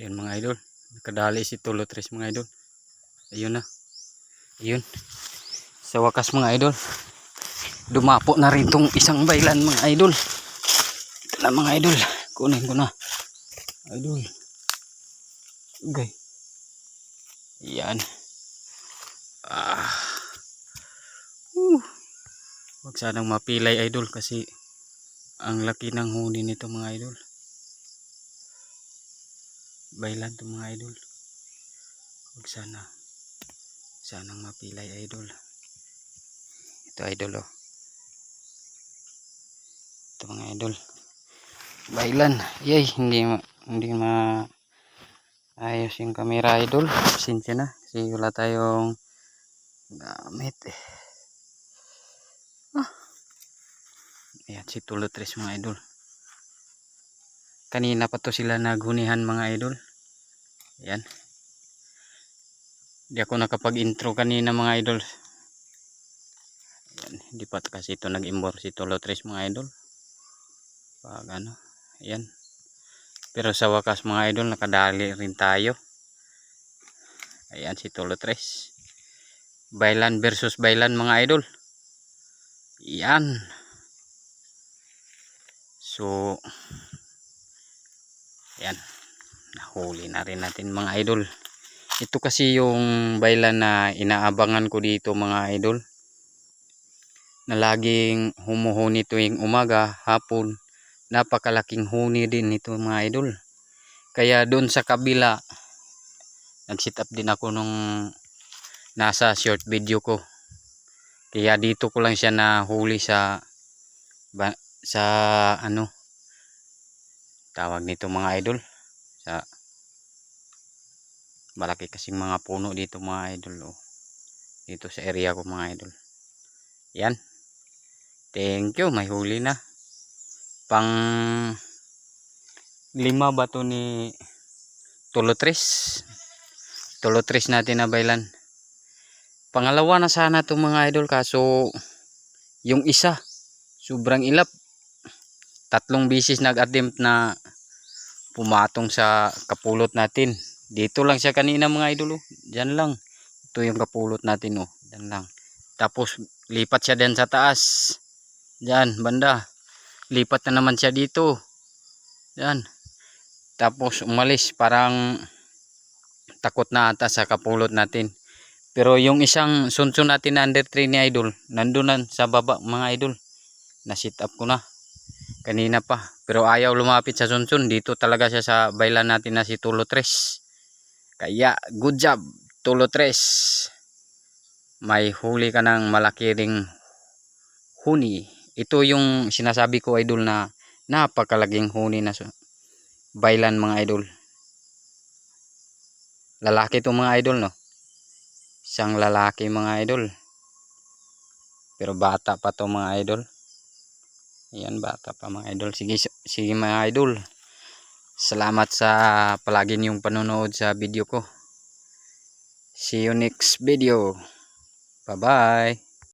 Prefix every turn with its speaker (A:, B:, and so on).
A: Ayun mga idol, nakadali si Tulo-Tres mga idol. Ayun na, ayun. Sa wakas mga idol, dumapo na rin tong isang baylan mga idol. Ito na mga idol, kunin ko na idol. Okay, yan. Wag sanang mapilay idol kasi ang laki ng huni nito mga idol. Baylan to mga idol. Wag sanang mapilay idol. Ito idol oh. Ito mga idol. Baylan. Yay, hindi ayos yung camera idol. Pasensya na kasi wala tayong gamit. Ayan si Tulo-Tres mga idol. Kanina pa to sila naghunihan mga idol. Ayan. Hindi ako nakapag-intro kanina mga idol. Ayan. Hindi pa kasi ito nag-imbor si Tulo-Tres mga idol. Pag ano. Ayan. Pero sa wakas mga idol nakadali rin tayo. Ayan si Tulo-Tres. Baylan versus baylan mga idol. Ayan. So ayan. Nahuli na rin natin mga idol. Ito kasi yung baylan na inaabangan ko dito mga idol. Na laging humuhuni tuwing umaga, hapon. Napakalaking huni din nito mga idol. Kaya doon sa kabila, nag-sit up din ako nung nasa short video ko. Kaya dito ko lang siya nahuli sa ano tawag nito mga idol. Sa malaki kasing mga puno dito mga idol oh. Dito sa area ko mga idol. Yan. Thank you, may huli na. Pang 5 ba to ni Tulo-Tres? Tulo-Tres natin na baylan. Pangalawa na sana to mga idol kaso yung isa sobrang ilap. 3 beses nag-attempt na pumatong sa kapulot natin. Dito lang siya kanina mga idol oh. Diyan lang. Ito yung kapulot natin oh. Diyan lang. Tapos lipat siya din sa taas. Diyan banda. Lipat na naman siya dito. Diyan. Tapos umalis parang takot na ata sa kapulot natin. Pero yung isang sunsun natin na under 3 ni idol, nandoon sa baba mga idol. Na sit up ko na kanina pa. Pero ayaw lumapit sa sunsun. Dito talaga siya sa baylan natin na si Tulo-Tres. Kaya good job Tulo-Tres. May huli ka ng malaki ring huni. Ito yung sinasabi ko idol na napakalaging huni na baylan mga idol. Lalaki to mga idol no. Isang lalaki mga idol. Pero bata pa to mga idol. Ayan bata pa mga idol. Sige mga idol. Salamat sa palagi niyong panonood sa video ko. See you next video. Bye bye.